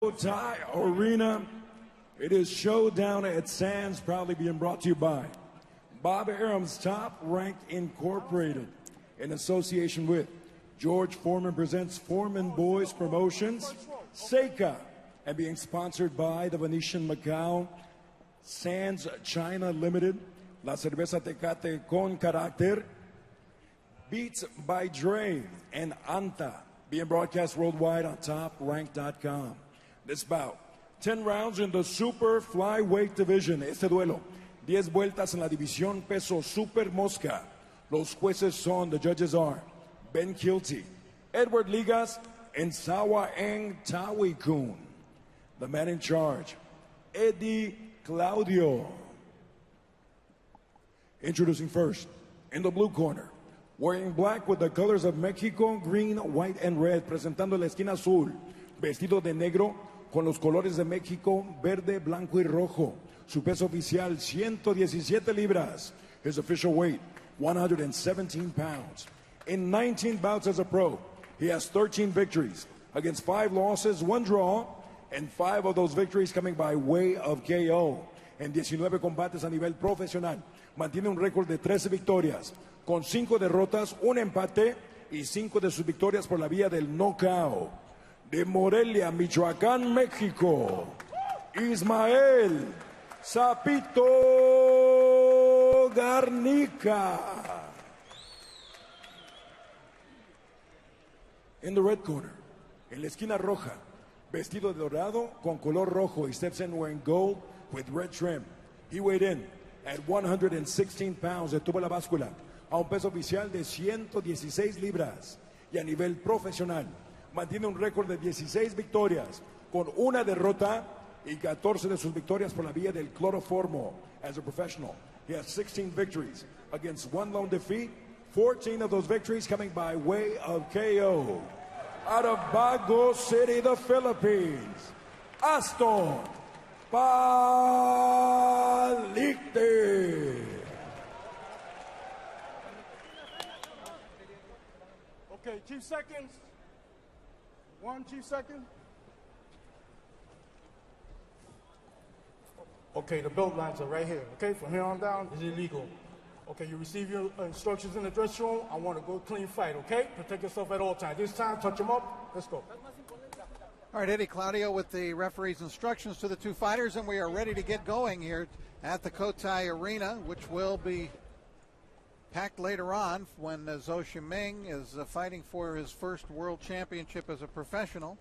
Cotai Arena. It is Showdown at Sands, proudly being brought to you by Bob Arum's Top Rank Incorporated, in association with George Foreman presents Foreman Boys Promotions, Seika, and being sponsored by the Venetian Macau, Sands China Limited, La Cerveza Tecate Con Carácter, Beats by Dre, and Anta, being broadcast worldwide on TopRank.com. This bout, 10 rounds in the Super Flyweight Division. Este duelo, 10 vueltas en la división peso Super Mosca. Los jueces son, the judges are Ben Kilty, Edward Ligas, and Sawa Eng Tawi Kun. The man in charge, Eddie Claudio. Introducing first, in the blue corner, wearing black with the colors of Mexico, green, white, and red, presentando la esquina azul, vestido de negro con los colores de México, verde, blanco y rojo. Su peso oficial, 117 libras. His official weight, 117 pounds. In 19 bouts as a pro, he has 13 victories against 5 losses, 1 draw, and 5 of those victories coming by way of KO. En 19 combates a nivel profesional, mantiene un récord de 13 victorias, con 5 derrotas, 1 empate y 5 de sus victorias por la vía del knockout. De Morelia, Michoacán, México, Ismael Sapito Garnica. In the red corner, en la esquina roja, vestido de dorado con color rojo, he steps in wearing gold with red trim. He weighed in at 116 pounds, detuvo la báscula a un peso oficial de 116 libras. Y a nivel profesional, mantiene un récord de 16 victorias, con 1 derrota y 14 de sus victorias por la vía del cloroformo. As a professional, he has 16 victories against 1 lone defeat, 14 of those victories coming by way of KO. Out of Bago City, the Philippines, Aston Palicte. Okay, 2 seconds. 1, 2 seconds. Okay, the belt lines are right here. Okay, from here on down, it's illegal. Okay, you receive your instructions in the dressing room. I want to go clean fight, okay? Protect yourself at all times. This time, touch them up. Let's go. All right, Eddie Claudio with the referee's instructions to the 2 fighters, and we are ready to get going here at the Cotai Arena, which will be packed later on when Zhou Shiming is fighting for his first world championship as a professional.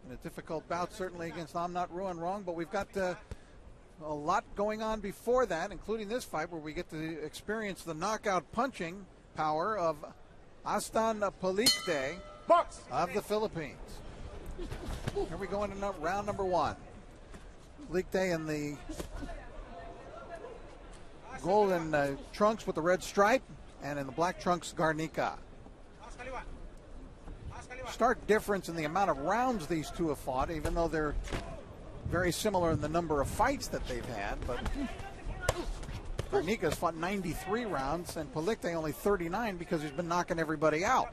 In a difficult bout, certainly, against I'm Not Ruin Wrong, but we've got a lot going on before that, including this fight where we get to experience the knockout punching power of Aston Palicte of the Philippines. Here we go into round number 1. Palicte in the golden trunks with the red stripe, and in the black trunks, Garnica. Stark difference in the amount of rounds these two have fought, even though they're very similar in the number of fights that they've had. But Garnica's fought 93 rounds, and Palicte only 39 because he's been knocking everybody out.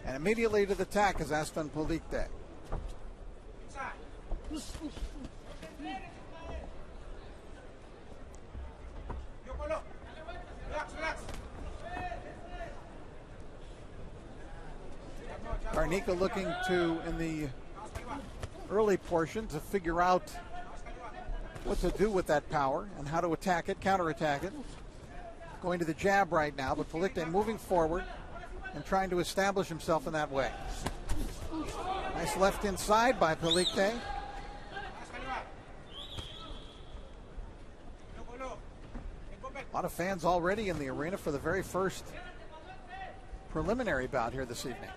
And immediately to the attack is Aston Palicte. Garnica looking to, in the early portion, to figure out what to do with that power and how to attack it, counterattack it. Going to the jab right now, but Palicte moving forward and trying to establish himself in that way. Nice left inside by Palicte. A lot of fans already in the arena for the very first preliminary bout here this evening.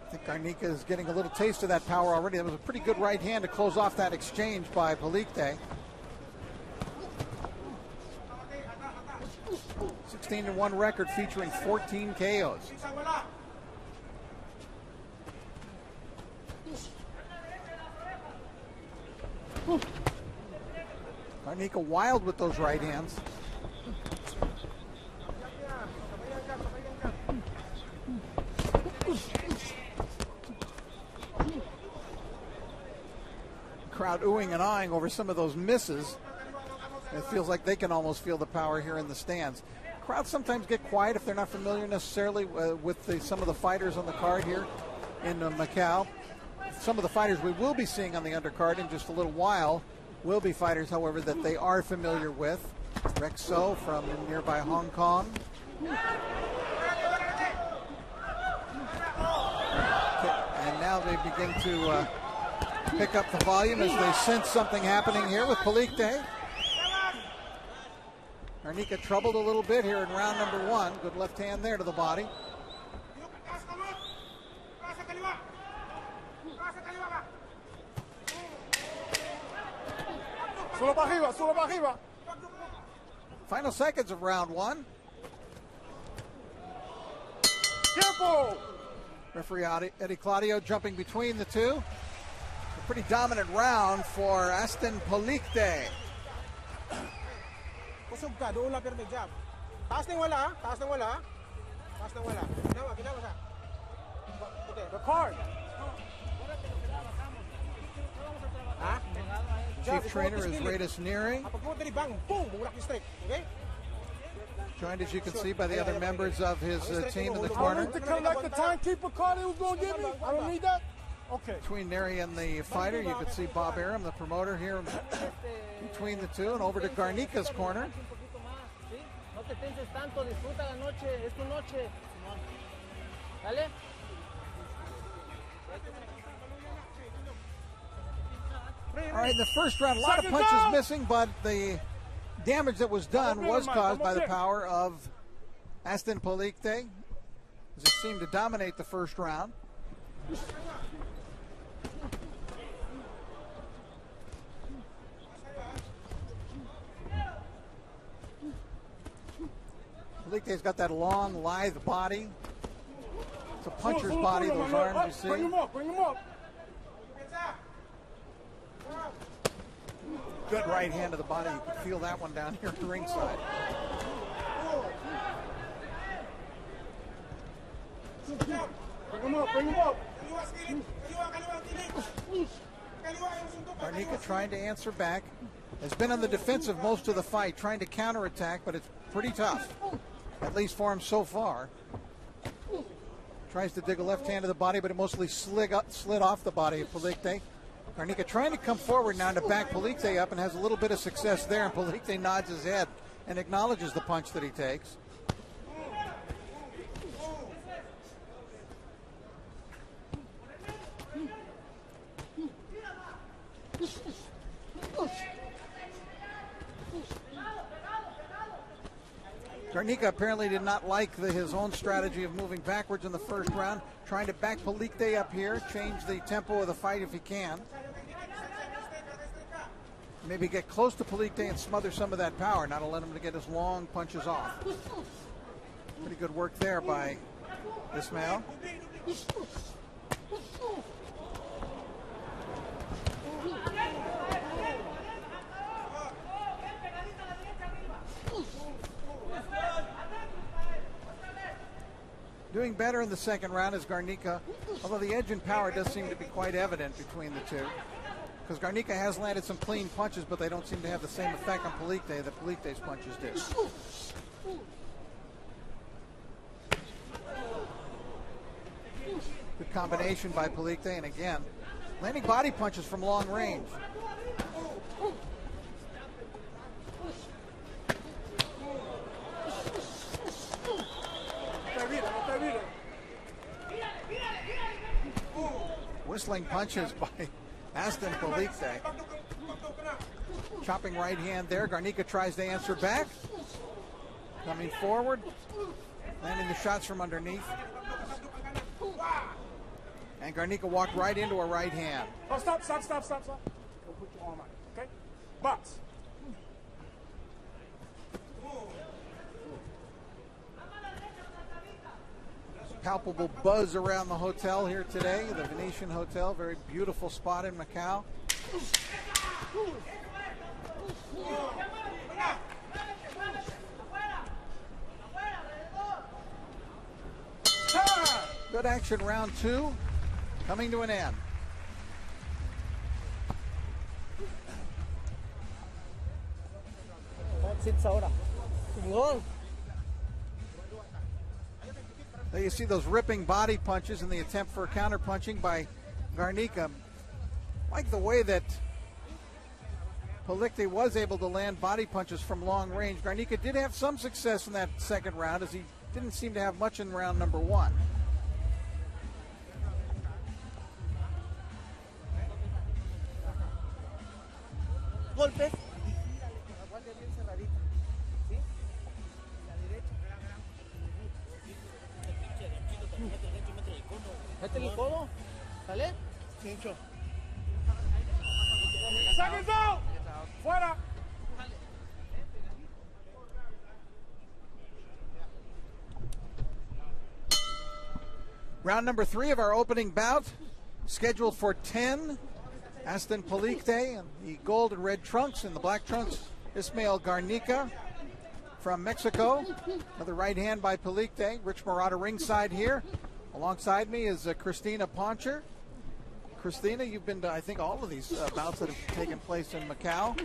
I think Garnica is getting a little taste of that power already. That was a pretty good right hand to close off that exchange by Palicte. 16-1 record featuring 14 KOs. Garnica wild with those right hands. Crowd oohing and ahhing over some of those misses. It feels like they can almost feel the power here in the stands. Crowds sometimes get quiet if they're not familiar necessarily with some of the fighters on the card here in Macau. Some of the fighters we will be seeing on the undercard in just a little while will be fighters, however, that they are familiar with. Rexo from nearby Hong Kong. Okay, and now they begin to pick up the volume as they sense something happening here with Palicte. Garnica troubled a little bit here in round number 1. Good left hand there to the body. Final seconds of round 1. Careful! Referee Eddie Claudio jumping between the two. A pretty dominant round for Aston Palicte. Kusog ka, doon lang pero may jab. Taas ng wala, taas ng wala. Taas ng wala. Ginawa sa. Okay, the card. Ha? Chief trainer is Radis Neri. Kapag mo dali bang, boom, bumulak yung strike. Okay? Joined, as you can see, by the other members of his team in the I corner. need to collect the timekeeper card he was going to give me. I don't need that. Okay. Between Neri and the fighter, you can see Bob Arum, the promoter, here between the two, and over to Garnica's corner. No te tenses tanto, disfruta la noche, es tu noche. Dale. All right, in the first round, a lot of punches missing, but the damage that was done was caused by the power of Aston Palicte, as it seemed to dominate the first round. Palicte's got that long, lithe body. It's a puncher's body, those arms you see. Bring him up, bring him up. Good right hand to the body. You can feel that one down here at the ringside. Bring him up, bring him up. Garnica trying to answer back. Has been on the defensive most of the fight, trying to counterattack, but it's pretty tough, at least for him so far. Tries to dig a left hand to the body, but it mostly slid off the body of Palicte. Garnica trying to come forward now to back Palicte up and has a little bit of success there, and Palicte nods his head and acknowledges the punch that he takes. Garnica apparently did not like his own strategy of moving backwards in the first round, trying to back Palicte up here, change the tempo of the fight if he can. Maybe get close to Palicte and smother some of that power, not to let him to get his long punches off. Pretty good work there by Ismael. Doing better in the second round is Garnica, although the edge and power does seem to be quite evident between the two. Because Garnica has landed some clean punches, but they don't seem to have the same effect on Palicte that Palicte's punches do. Good combination by Palicte, and again, landing body punches from long range. Whistling punches by Aston Palicte. Chopping right hand there. Garnica tries to answer back. Coming forward. Landing the shots from underneath. And Garnica walked right into a right hand. Oh, stop. Don't put your arm out, okay? Box. Palpable buzz around the hotel here today, the Venetian Hotel, very beautiful spot in Macau. Good action, round two, coming to an end. There you see those ripping body punches in the attempt for counter punching by Garnica. Like the way that Palicte was able to land body punches from long range. Garnica did have some success in that second round, as he didn't seem to have much in round number one. Golpes. Mete el codo. ¿Sale? Seconds out! Fuera! Round number three of our opening bout, scheduled for 10. Aston Palicte and the gold and red trunks, and the black trunks, Ismael Garnica from Mexico. Another right hand by Palicte. Rich Murata ringside here. Alongside me is Christina Poncher. Christina, you've been to, I think, all of these bouts that have taken place in Macau.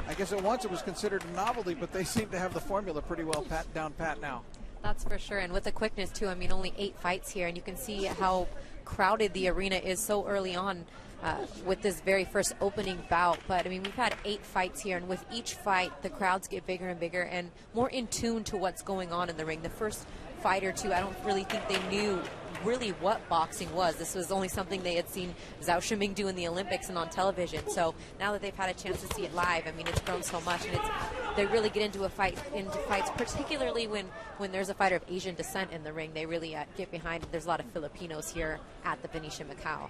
I guess at once it was considered a novelty, but they seem to have the formula pretty well down pat now. That's for sure, and with the quickness too. I mean, only 8 fights here, and you can see how crowded the arena is so early on with this very first opening bout. But I mean, we've had 8 fights here, and with each fight, the crowds get bigger and bigger and more in tune to what's going on in the ring. The first fight or two, I don't really think they knew really what boxing was. This was only something they had seen Zhao Shiming do in the Olympics and on television. So now that they've had a chance to see it live, I mean, it's grown so much, and they really get into fights, particularly when there's a fighter of Asian descent in the ring. They really get behind it. There's a lot of Filipinos here at the Venetian Macau.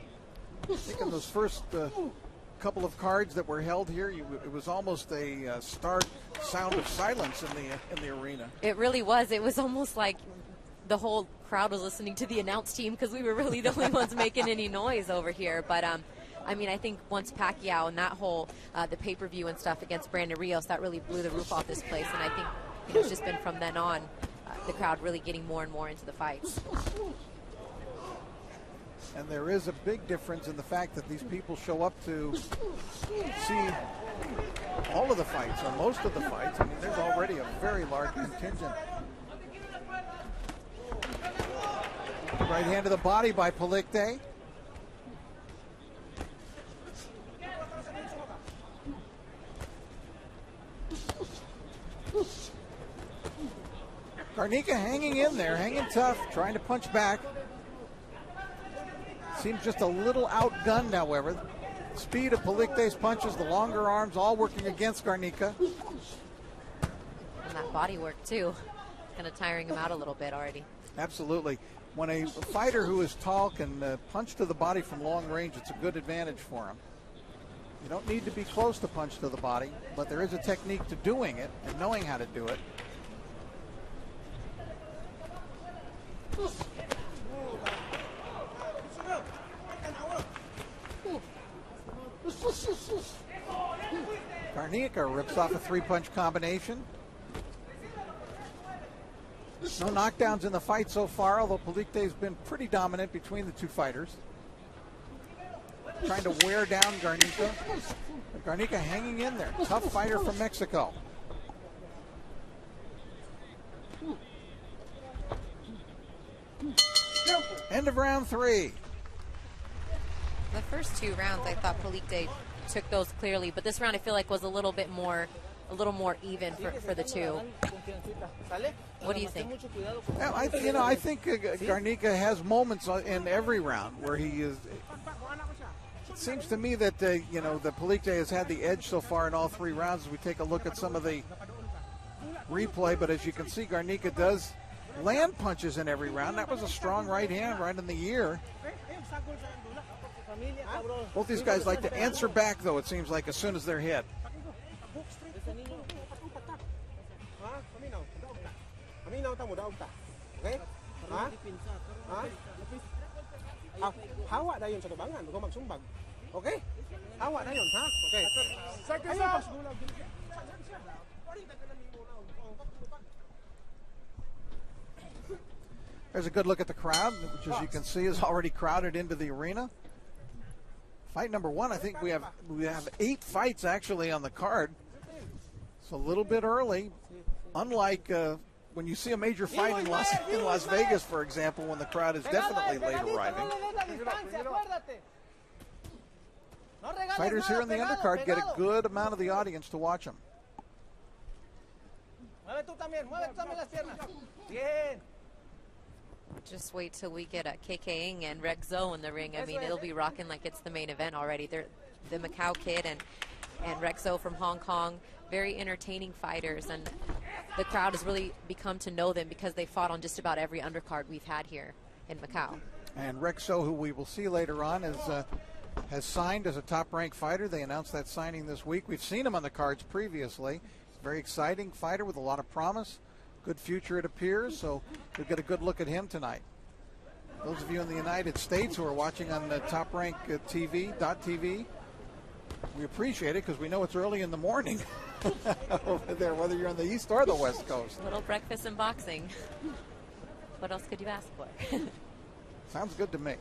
I think in those first couple of cards that were held here, it was almost a stark sound of silence in the arena. It really was. It was almost like the whole crowd was listening to the announce team, because we were really the only ones making any noise over here. But I mean, I think once Pacquiao and that whole the pay-per-view and stuff against Brandon Rios, that really blew the roof off this place. And I think it's just been from then on the crowd really getting more and more into the fights. And there is a big difference in the fact that these people show up to see all of the fights, or most of the fights. I mean, there's already a very large contingent. Right hand to the body by Palicte. Garnica hanging in there, hanging tough, trying to punch back. Seems just a little outgunned, however. The speed of Palicte's punches, the longer arms, all working against Garnica. And that body work, too. Kind of tiring him out a little bit already. Absolutely. When a fighter who is tall can punch to the body from long range, it's a good advantage for him. You don't need to be close to punch to the body, but there is a technique to doing it and knowing how to do it. Garnica rips off a 3-punch combination. No knockdowns in the fight so far, although Palicte has been pretty dominant between the two fighters. Trying to wear down Garnica. Garnica hanging in there. Tough fighter from Mexico. End of round 3. The first 2 rounds, I thought Palicte took those clearly, but this round I feel like was a little more even for the two. What do you think? Well, I think Garnica has moments in every round where he is. It seems to me that the Palicte has had the edge so far in all 3 rounds as we take a look at some of the replay. But as you can see, Garnica does land punches in every round. That was a strong right hand right in the ear. Both these guys like to answer back, though, it seems like, as soon as they're hit. Okay? Awa na yun, ha? Okay. Seconds Ayaw, out. pagsulag. There's a good look at the crowd, which, as you can see, is already crowded into the arena. Fight number one, I think we have 8 fights actually on the card. It's a little bit early, unlike when you see a major fight in Las Vegas, for example, when the crowd is definitely late arriving. Fighters here in the undercard get a good amount of the audience to watch them. Just wait till we get KK and Rexo in the ring. I mean, it'll be rocking like it's the main event already. They're the Macau kid and Rexo from Hong Kong, very entertaining fighters, and the crowd has really become to know them because they fought on just about every undercard we've had here in Macau. And Rexo, who we will see later on, has signed as a top-ranked fighter. They announced that signing this week. We've seen him on the cards previously. Very exciting fighter with a lot of promise. Good future, it appears, so we'll get a good look at him tonight. Those of you in the United States who are watching on the Top Rank TV, we appreciate it because we know it's early in the morning over there, whether you're on the East or the West Coast. A little breakfast and boxing. What else could you ask for? Sounds good to me.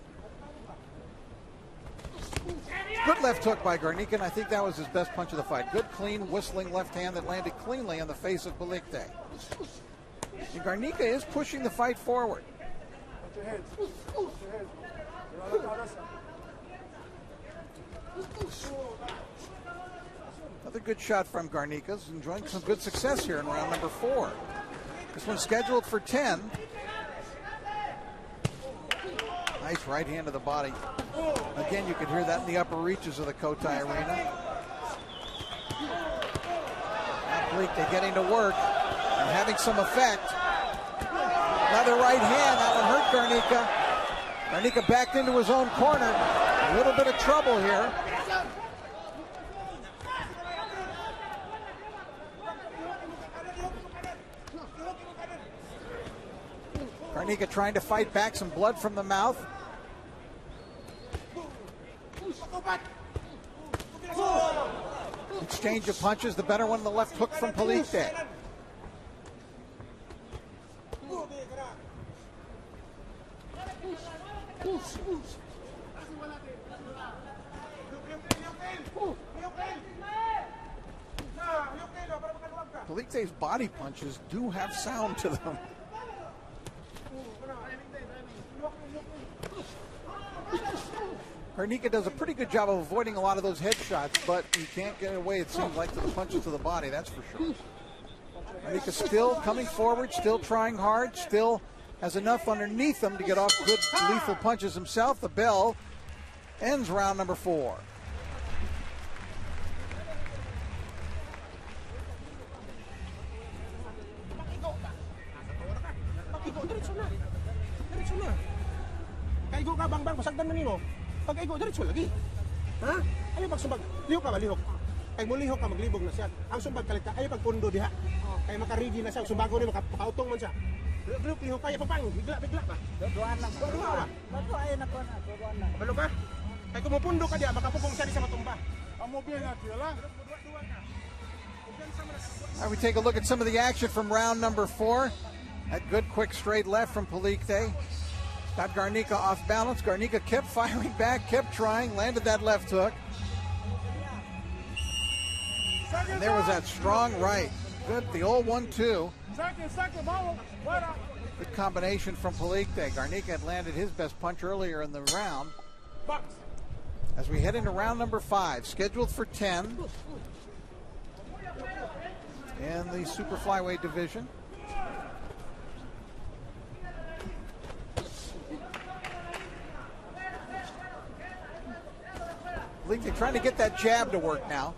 Good left hook by Garnica, and I think that was his best punch of the fight. Good, clean, whistling left hand that landed cleanly on the face of Palicte. And Garnica is pushing the fight forward. Another good shot from Garnica. He's enjoying some good success here in round number 4. This one's scheduled for 10. Nice right hand to the body. Again, you can hear that in the upper reaches of the Cotai Arena. Now Palicte getting to work and having some effect. Another right hand, that one hurt Garnica. Garnica backed into his own corner. A little bit of trouble here. Garnica trying to fight back, some blood from the mouth. Exchange of punches, the better one, the left hook from Palicte. Palicte's body punches do have sound to them. Garnica does a pretty good job of avoiding a lot of those headshots, but you can't get away, it seems like, to the punches to the body, that's for sure. Garnica still coming forward, still trying hard, still has enough underneath him to get off good lethal punches himself. The bell ends round number 4. Kaigo ka bang masagdan man nimo. Pag kaigo diretso lagi. Ha? Ayo pagsumbag, lihok ka malihok. Kay mo lihok ka maglibog na siya. Ang sumbag kalit ayo pagpundo diha. Kay makarigi na siya sumbago ni makautong man siya. Lihok kaya papang bigla pa. Doan lang. Doan. Bato ay na ko na, doan lang. Balo ka? Kay kumupundo ka diha makapupong siya di sa matumba. Amo biya na lang. Now we take a look at some of the action from round number 4. That good quick straight left from Palicte. Got Garnica off balance. Garnica kept firing back, kept trying, landed that left hook. And there was that strong right. Good, the old 1-2. Good combination from Palicte. Garnica had landed his best punch earlier in the round. As we head into round number 5, scheduled for 10 in the super flyweight division. Palicte trying to get that jab to work now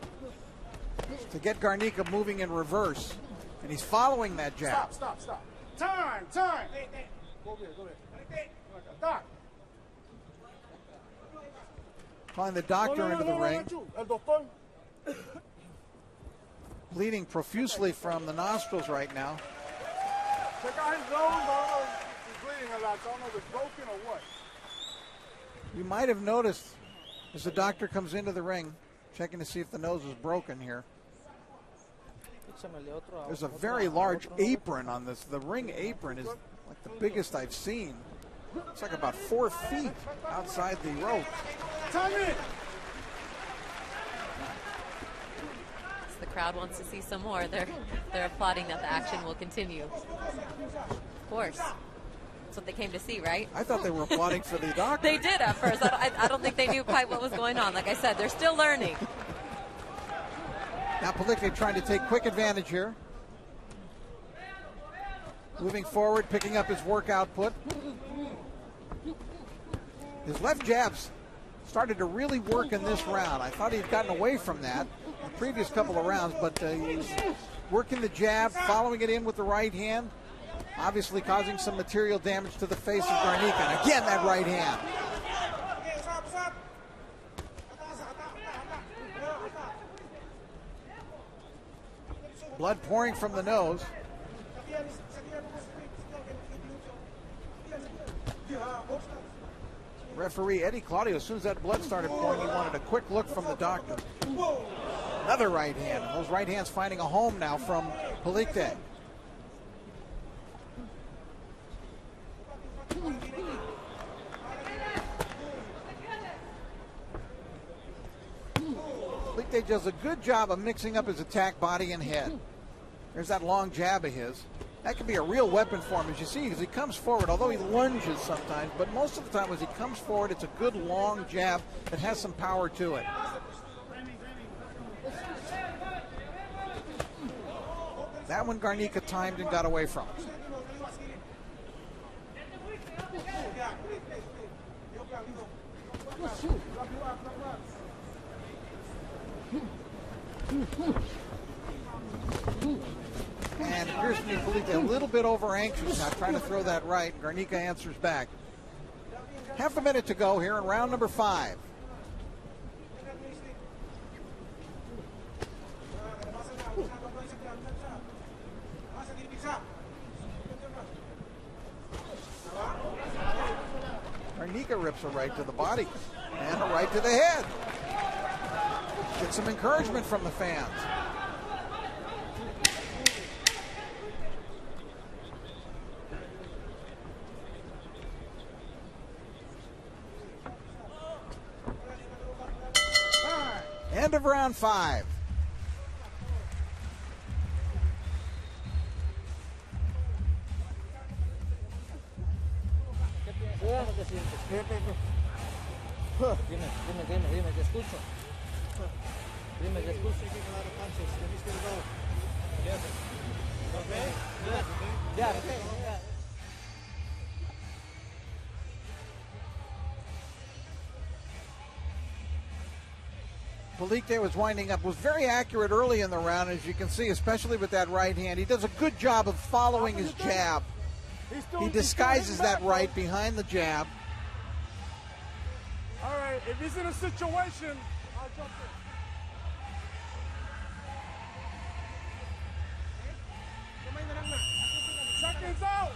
to get Garnica moving in reverse, and he's following that jab. Stop. Time. Go ahead. Stop. Calling the doctor into the ring. Bleeding profusely from the nostrils right now. Check out his nose, he's bleeding a lot, so I don't know if it's broken or what. You might have noticed As the doctor comes into the ring, checking to see if the nose is broken here. There's a very large apron on this. The ring apron is like the biggest I've seen. It's like about 4 feet outside the rope. The crowd wants to see some more. They're applauding that the action will continue. Of course. That's what they came to see, right? I thought they were applauding for the doctor. They did at first. I don't think they knew quite what was going on. Like I said, they're still learning. Now Palicte trying to take quick advantage here. Moving forward, picking up his work output. His left jabs started to really work in this round. I thought he'd gotten away from that the previous couple of rounds, but he's working the jab, following it in with the right hand, obviously causing some material damage to the face of Garnica. And again, that right hand. Blood pouring from the nose. Referee Eddie Claudio, as soon as that blood started pouring, he wanted a quick look from the doctor. Another right hand. And those right hands finding a home now from Palicte. Palicte does a good job of mixing up his attack, body, and head. There's that long jab of his. That can be a real weapon for him, as you see, because he comes forward, although he lunges sometimes, but most of the time as he comes forward, it's a good long jab that has some power to it. That one Garnica timed and got away from. And it appears to me Palicte a little bit over anxious now, trying to throw that right. Garnica answers back. Half a minute to go here in round number 5. Garnica rips a right to the body and a right to the head. Get some encouragement from the fans. End of round 5. Dime, te escucho. Dime, te escucho. Ya. Palicte was winding up, was very accurate early in the round, as you can see, especially with that right hand. He does a good job of following his jab. He disguises that right behind the jab. All right, if he's in a situation, I'll jump in. Seconds out.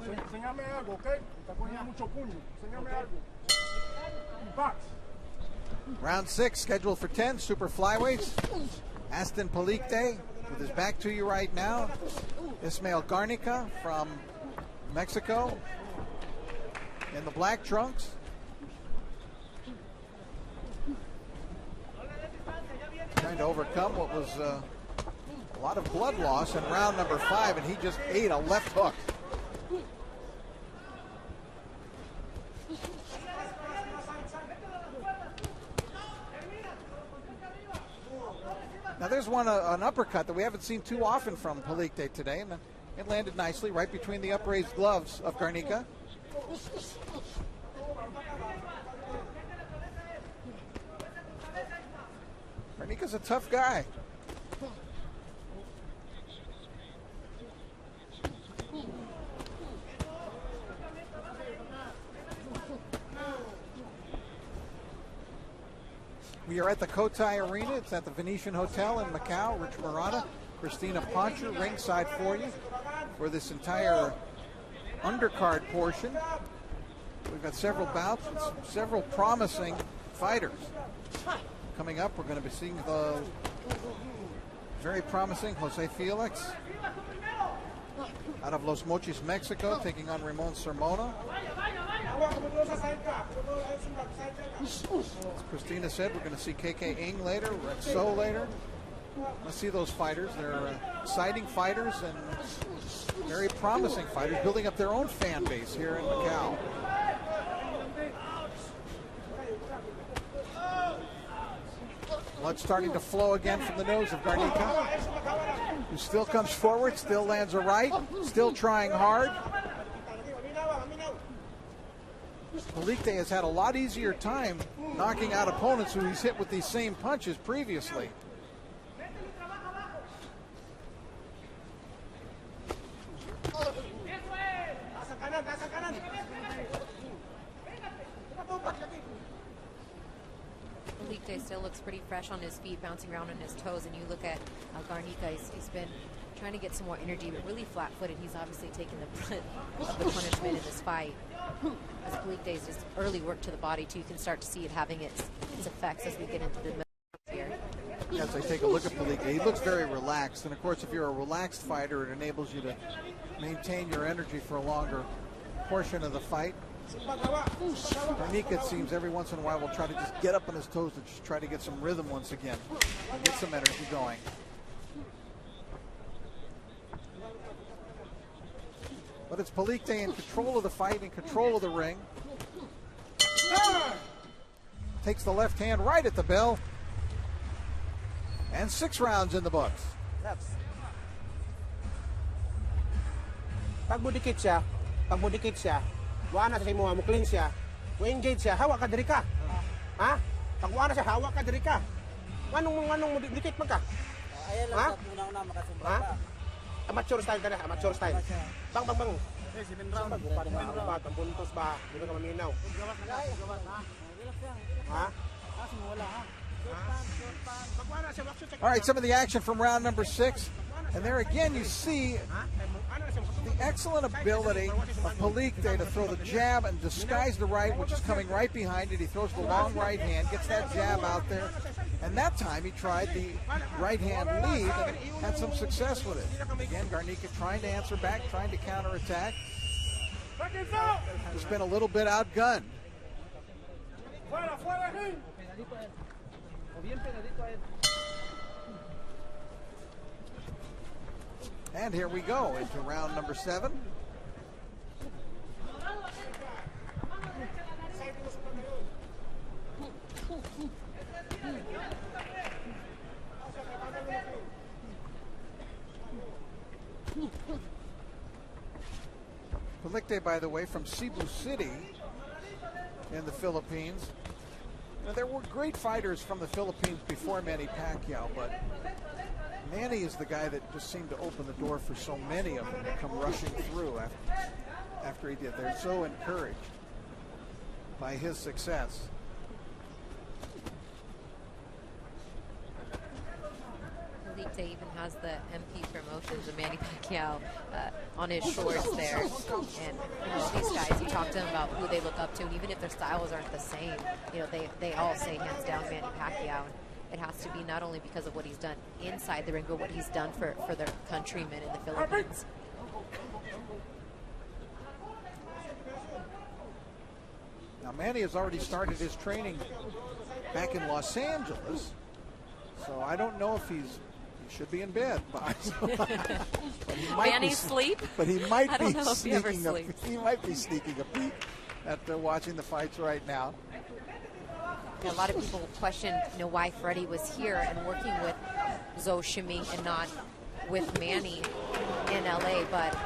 Enséñame algo, ¿ok? Está cogiendo mucho puño. Enséñame algo. Box. Round 6 scheduled for 10 super flyweights. Aston Palicte with his back to you right now. Ismael Garnica from Mexico in the black trunks. Trying to overcome what was a lot of blood loss in round number 5, and he just ate a left hook. Now there's an uppercut that we haven't seen too often from Palicte today, and it landed nicely right between the upraised gloves of Garnica. Garnica's a tough guy. We are at the Cotai Arena. It's at the Venetian Hotel in Macau. Rich Murata, Christina Poncher, ringside for you for this entire undercard portion. we've got several bouts, several promising fighters. Coming up, we're going to be seeing the very promising Jose Felix out of Los Mochis, Mexico, taking on Ramon Sermona. As Christina said, we're going to see KK Ng later, Red So later. Let's see those fighters. They're exciting fighters and very promising fighters, building up their own fan base here in Macau. Blood starting to flow again from the nose of Garnica, who still comes forward, still lands a right, still trying hard. Palicte has had a lot easier time knocking out opponents who he's hit with these same punches previously. Palicte still looks pretty fresh on his feet, bouncing around on his toes, and you look at Garnica, he's been trying to get some more energy, but really flat-footed. He's obviously taking the brunt of the punishment in this fight. As Palicte's just early work to the body, too, you can start to see it having its effects as we get into the middle here. As I take a look at Palicte, he looks very relaxed, and of course, if you're a relaxed fighter, it enables you to maintain your energy for a longer portion of the fight. Garnica, it seems, every once in a while will try to just get up on his toes to just try to get some rhythm once again, and get some energy going. But it's Palicte in control of the fight, in control of the ring. Takes the left hand right at the bell. And 6 rounds in the books. Pag budikit siya, wala na sa imo, mo clean siya, mo engage siya, hawak ka diri ka. Ha? Pag wala siya, hawak ka diri ka. Manong mo dikit man ka. Ayan lang sa una-una makasubra ka. Amateur style ka na, amateur style. Bang. Eh, 7 round. Ang puntos ba? Hindi ka maminaw. Ha? All right, some of the action from round number 6. And there again you see the excellent ability of Palicte to throw the jab and disguise the right, which is coming right behind it. He throws the long right hand, gets that jab out there. And that time he tried the right hand lead and had some success with it. Again, Garnica trying to answer back, trying to counterattack. He's been a little bit outgunned. And here we go into round number 7. Palicte, by the way, from Cebu City in the Philippines. Now, there were great fighters from the Philippines before Manny Pacquiao, but Manny is the guy that just seemed to open the door for so many of them to come rushing through after he did. They're so encouraged by his success. Palicte even has the MP Promotions of Manny Pacquiao on his shorts there. And these guys, you talk to them about who they look up to, and even if their styles aren't the same, they all say hands down Manny Pacquiao. It has to be not only because of what he's done inside the ring, but what he's done for their countrymen in the Philippines. Now, Manny has already started his training back in Los Angeles, so I don't know if he should be in bed. Manny sleep? But he might I don't be know if he ever sneaking sleeps. He might be sneaking a peek at watching the fights right now. A lot of people question, why Freddie was here and working with Zhou Shiming and not with Manny in LA. But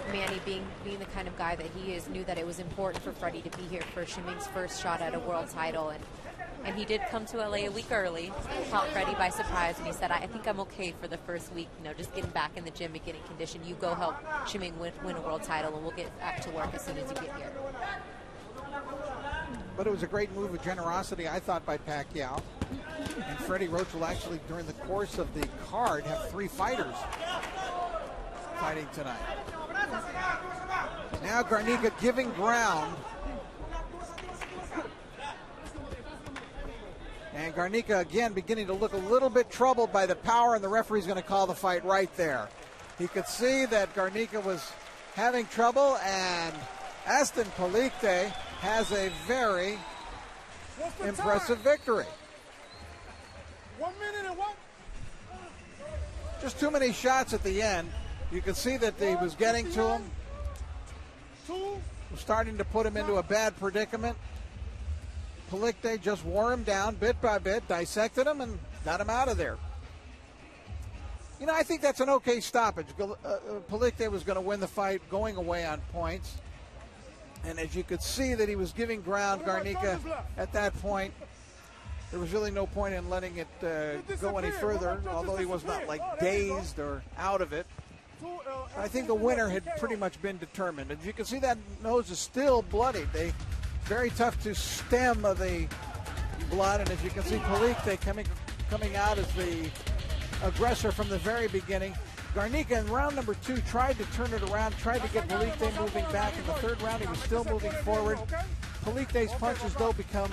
Manny, being the kind of guy that he is, knew that it was important for Freddie to be here for Shiming's first shot at a world title. And he did come to LA a week early, caught Freddie by surprise, and he said, I think I'm okay for the first week, just getting back in the gym and getting conditioned. You go help Shiming win a world title, and we'll get back to work as soon as you get here. But it was a great move of generosity, I thought, by Pacquiao. And Freddie Roach will actually, during the course of the card, have 3 fighters fighting tonight. Now Garnica giving ground And Garnica, again, beginning to look a little bit troubled by the power, and the referee's going to call the fight right there. He could see that Garnica was having trouble, and Aston Palicte has a very impressive victory. 1 minute and what? Just too many shots at the end. You could see that he was getting to him. Was starting to put him into a bad predicament. Palicte just wore him down bit by bit, dissected him, and got him out of there. You know, I think that's an okay stoppage. Palicte was going to win the fight going away on points. And as you could see that he was giving ground, Garnica, at that point, there was really no point in letting it go any further, although he was not like dazed or out of it. I think the winner had pretty much been determined. As you can see, that nose is still bloodied. Very tough to stem the blood, and as you can see, Palicte coming out as the aggressor from the very beginning. Garnica in round number 2 tried to turn it around, tried to get Palicte moving back. In the third round, he was still moving forward. Palicte's punches, though, become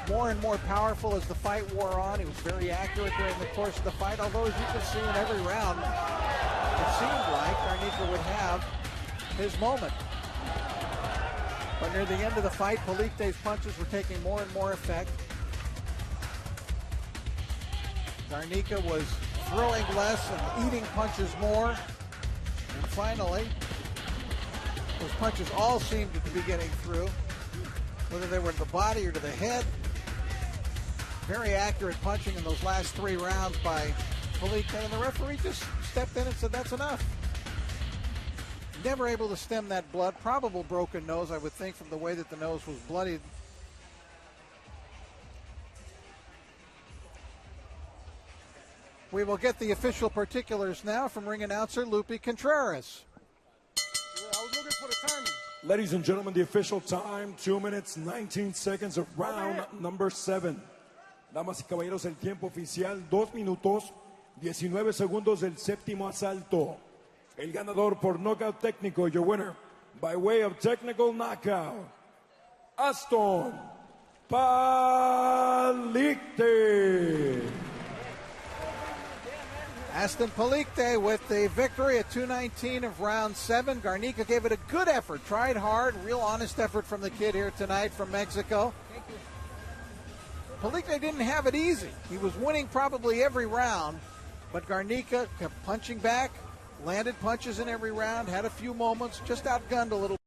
more and more powerful as the fight wore on. He was very accurate during the course of the fight, although as you can see in every round, it seemed like Garnica would have his moment. But near the end of the fight, Palicte's punches were taking more and more effect. Garnica was throwing less and eating punches more. And finally, those punches all seemed to be getting through, whether they were to the body or to the head. Very accurate punching in those last 3 rounds by Palicte, and the referee just stepped in and said, that's enough. Never able to stem that blood. Probable broken nose, I would think, from the way that the nose was bloodied. We will get the official particulars now from ring announcer Lupe Contreras. I was looking for the timing. Ladies and gentlemen, the official time, 2 minutes, 19 seconds of round number 7. Damas y caballeros, el tiempo oficial, 2 minutos, 19 segundos del séptimo asalto. El ganador por knockout técnico, your winner, by way of technical knockout, Aston Palicte. Aston Palicte with the victory at 2:19 of round 7. Garnica gave it a good effort, tried hard, real honest effort from the kid here tonight from Mexico. Palicte didn't have it easy. He was winning probably every round, but Garnica kept punching back, landed punches in every round, had a few moments, just outgunned a little.